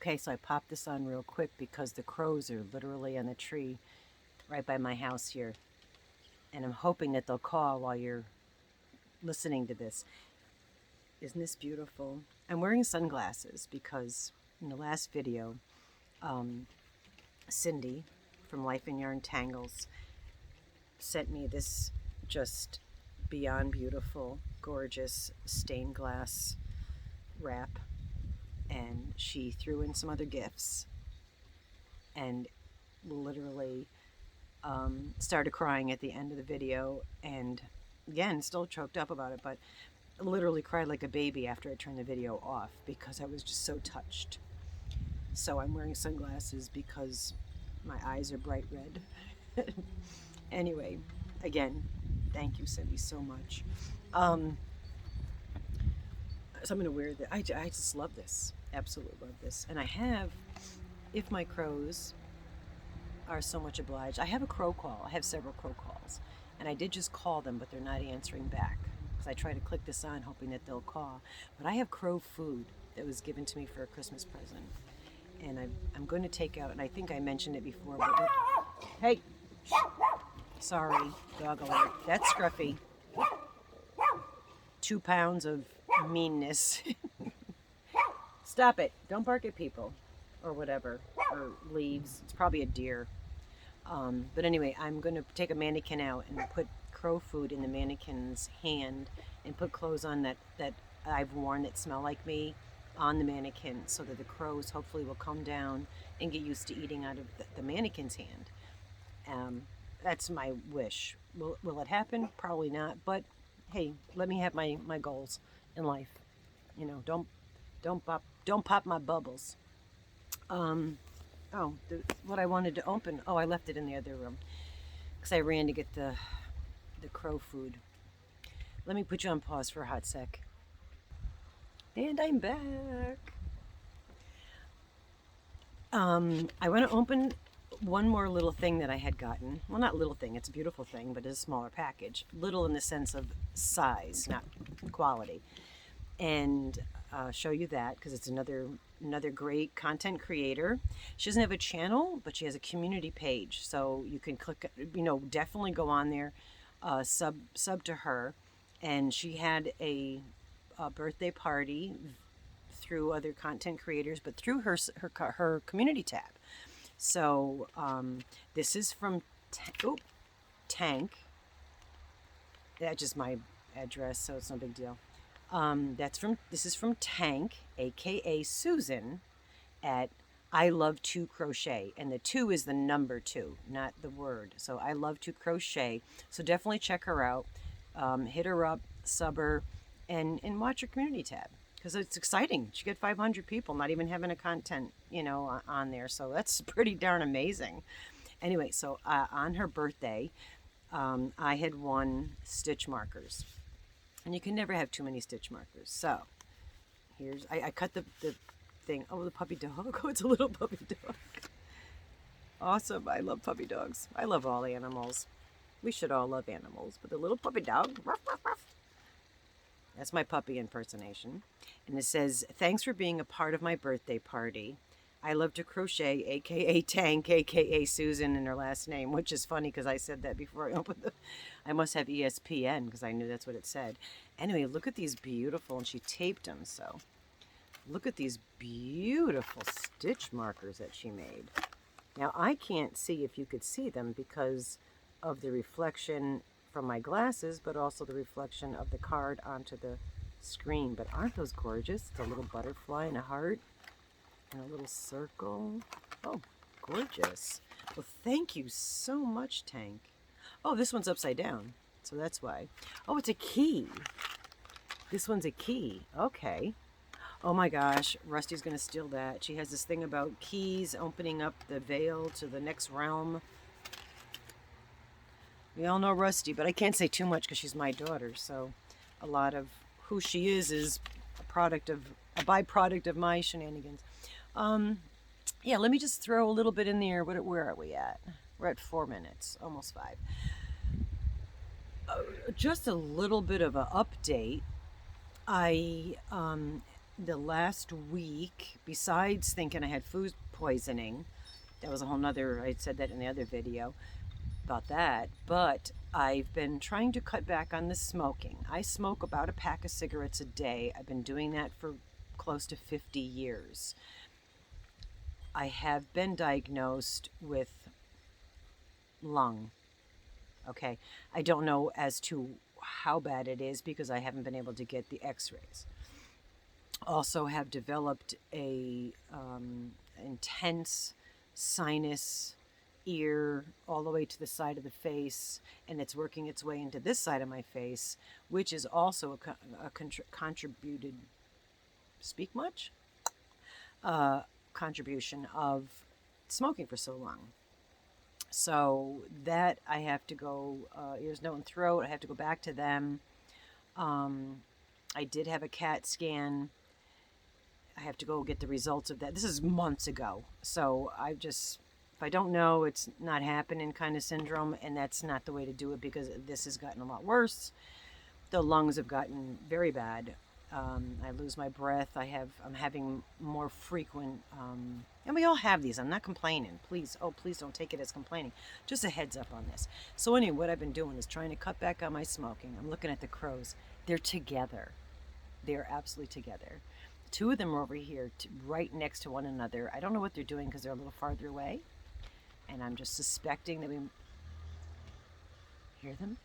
Okay, so I popped this on real quick because the crows are literally on the tree right by my house here. And I'm hoping that they'll call while you're listening to this. Isn't this beautiful? I'm wearing sunglasses because in the last video, Cindy from Life in Yarn Tangles sent me this just beyond beautiful, gorgeous stained glass wrap. And she threw in some other gifts and literally started crying at the end of the video, and again still choked up about it, but literally cried like a baby after I turned the video off because I was just so touched. So I'm wearing sunglasses because my eyes are bright red. Anyway, again, thank you, Cindy, so much. So I'm going to wear this. I just love this. Absolutely love this. And I have, if my crows are so much obliged, I have a crow call. I have several crow calls. And I did just call them, but they're not answering back. Because I try to click this on hoping that they'll call. But I have crow food that was given to me for a Christmas present. And I'm going to take out, and I think I mentioned it before, but hey, sorry, dog alert. That's Scruffy. 2 pounds of meanness. Stop it. Don't bark at people or whatever, or leaves. It's probably a deer. But anyway, I'm going to take a mannequin out and put crow food in the mannequin's hand and put clothes on that I've worn that smell like me on the mannequin so that the crows hopefully will come down and get used to eating out of the mannequin's hand. That's my wish. Will it happen? Probably not. But hey, let me have my goals in life. You know, don't pop my bubbles. What I wanted to open. Oh, I left it in the other room because I ran to get the crow food. Let me put you on pause for a hot sec. And I'm back. I want to open one more little thing that I had gotten. Well, not little thing, it's a beautiful thing, but it's a smaller package. Little in the sense of size, not quality. And show you that because it's another great content creator. She doesn't have a channel, but she has a community page. So you can click, definitely go on there, sub to her. And she had a birthday party through other content creators, but through her community tab. So this is from Tank. That's just my address, so it's no big deal. This is from Tank, aka Susan, at I Love to Crochet, and the 2 is the number 2, not the word. So I Love to Crochet. So definitely check her out. Hit her up, sub her, and watch her community tab because it's exciting. She got 500 people not even having a content, on there. So that's pretty darn amazing. Anyway, so on her birthday, I had won stitch markers. And you can never have too many stitch markers. So here's, I cut the thing. Oh, the puppy dog. Oh, it's a little puppy dog. Awesome. I love puppy dogs. I love all animals. We should all love animals. But the little puppy dog, ruff, ruff, ruff. That's my puppy impersonation. And it says, thanks for being a part of my birthday party. I love to crochet, aka Tank, aka Susan, in her last name, which is funny because I said that before I opened I must have ESPN because I knew that's what it said. Anyway, look at these beautiful, and she taped them, so look at these beautiful stitch markers that she made. Now, I can't see if you could see them because of the reflection from my glasses, but also the reflection of the card onto the screen. But aren't those gorgeous? It's a little butterfly and a heart. And a little circle. Oh, gorgeous. Well, thank you so much, Tank. Oh, this one's upside down, so that's why. Oh, it's a key. This one's a key. Okay. Oh my gosh, Rusty's going to steal that. She has this thing about keys opening up the veil to the next realm. We all know Rusty, but I can't say too much because she's my daughter, so a lot of who she is a byproduct of my shenanigans. Yeah, let me just throw a little bit in there. Where are we at? We're at 4 minutes, almost 5. Just a little bit of an update. I the last week, besides thinking I had food poisoning, that was a whole nother, I said that in the other video about that, but I've been trying to cut back on the smoking. I smoke about a pack of cigarettes a day. I've been doing that for close to 50 years. I have been diagnosed with lung. Okay. I don't know as to how bad it is because I haven't been able to get the x-rays. Also have developed a intense sinus, ear, all the way to the side of the face, and it's working its way into this side of my face, which is also a contributed, speak much? Contribution of smoking for so long. So that I have to go, ears, nose, and throat, I have to go back to them. I did have a CAT scan. I have to go get the results of that. This is months ago. So if I don't know, it's not happening kind of syndrome, and that's not the way to do it because this has gotten a lot worse. The lungs have gotten very bad. I lose my breath. I'm having more frequent, and we all have these. I'm not complaining. Please don't take it as complaining. Just a heads up on this. So anyway, what I've been doing is trying to cut back on my smoking. I'm looking at the crows. They're together. They're absolutely together. Two of them are over here, right next to one another. I don't know what they're doing because they're a little farther away. And I'm just suspecting that we hear them.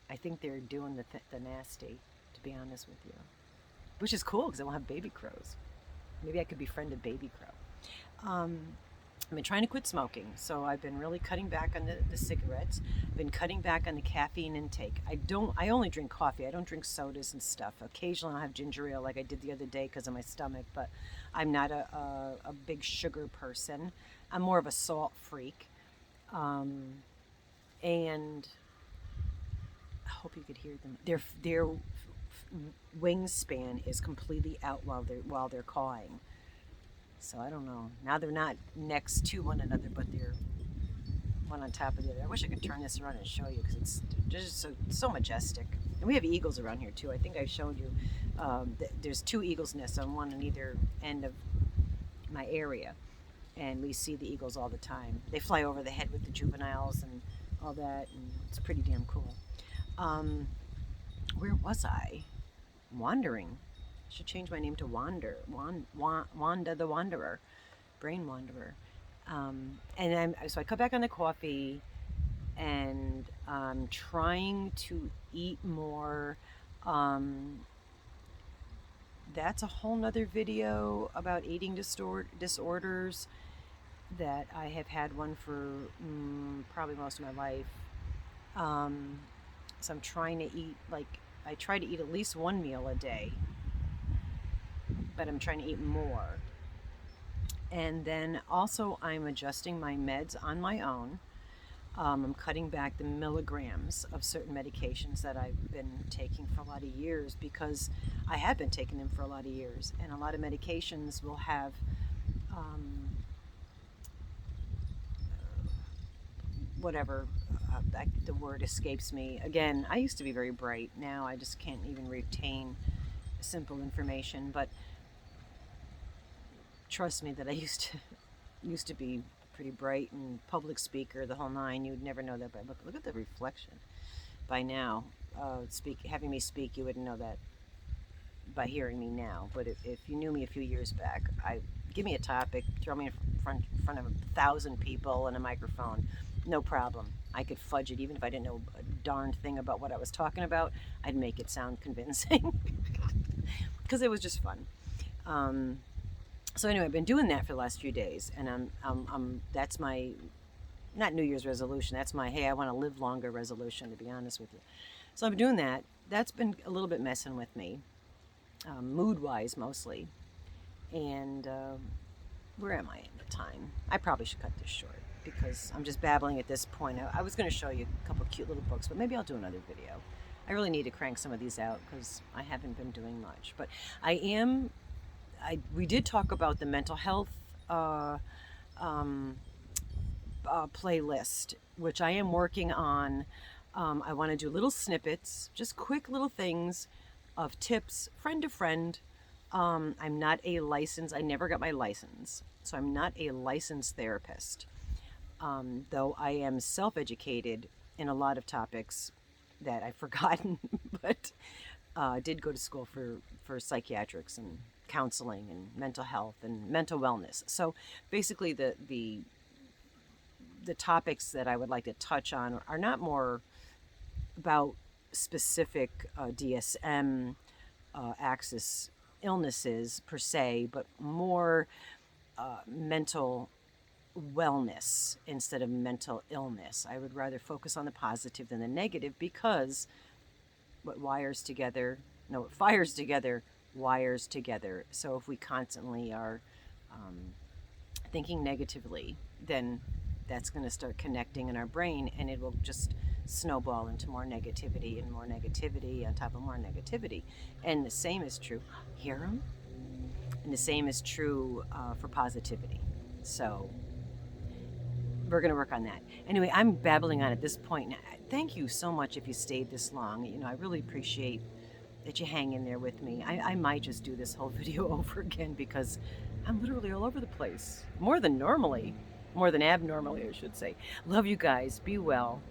I think they're doing the nasty, to be honest with you. Which is cool because I won't have baby crows. Maybe I could befriend a baby crow. I've been trying to quit smoking, so I've been really cutting back on the cigarettes. I've been cutting back on the caffeine intake. I only drink coffee. I don't drink sodas and stuff. Occasionally I'll have ginger ale like I did the other day because of my stomach, but I'm not a big sugar person. I'm more of a salt freak. And I hope you could hear them. Their wingspan is completely out while they're cawing. So I don't know. Now they're not next to one another, but they're one on top of the other. I wish I could turn this around and show you because it's just so majestic. And we have eagles around here too. I think I showed you. There's two eagles' nests on one on either end of my area, and we see the eagles all the time. They fly over the head with the juveniles and all that, and it's pretty damn cool. Where was I? Wandering. I should change my name to Wanda the Wanderer, Brain Wanderer. So I cut back on the coffee, and I'm trying to eat more. That's a whole nother video about eating disorders that I have had one for probably most of my life. So I'm trying to eat, I try to eat at least one meal a day, but I'm trying to eat more. And then also I'm adjusting my meds on my own. I'm cutting back the milligrams of certain medications that I've been taking for a lot of years because I have been taking them for a lot of years. And a lot of medications will have the word escapes me. Again, I used to be very bright. Now I just can't even retain simple information. But trust me that I used to be pretty bright and public speaker, the whole nine. You'd never know that, but look at the reflection. By now, having me speak, you wouldn't know that by hearing me now. But if you knew me a few years back, give me a topic, throw me in front of 1,000 people and a microphone, no problem. I could fudge it, even if I didn't know a darned thing about what I was talking about. I'd make it sound convincing because it was just fun. So anyway, I've been doing that for the last few days, and that's my, not New Year's resolution, that's my, hey, I want to live longer resolution, to be honest with you. So I'm doing that. That's been a little bit messing with me, mood-wise mostly. And where am I in the time? I probably should cut this short because I'm just babbling at this point. I was going to show you a couple cute little books, but maybe I'll do another video. I really need to crank some of these out because I haven't been doing much. But we did talk about the mental health playlist, which I am working on. I want to do little snippets, just quick little things of tips, friend to friend. I'm not a licensed, I never got my license, so I'm not a licensed therapist. Though I am self-educated in a lot of topics that I've forgotten, but I did go to school for psychiatrics and counseling and mental health and mental wellness. So basically, the topics that I would like to touch on are not more about specific DSM axis illnesses per se, but more mental wellness instead of mental illness. I would rather focus on the positive than the negative, because what fires together wires together. So if we constantly are thinking negatively, then that's going to start connecting in our brain, and it will just snowball into more negativity and more negativity on top of more negativity. And the same is true. Hear 'em? And the same is true for positivity. So we're going to work on that. Anyway, I'm babbling on at this point. Now, thank you so much if you stayed this long. You know, I really appreciate that you hang in there with me. I might just do this whole video over again, because I'm literally all over the place. More than abnormally, I should say. Love you guys. Be well.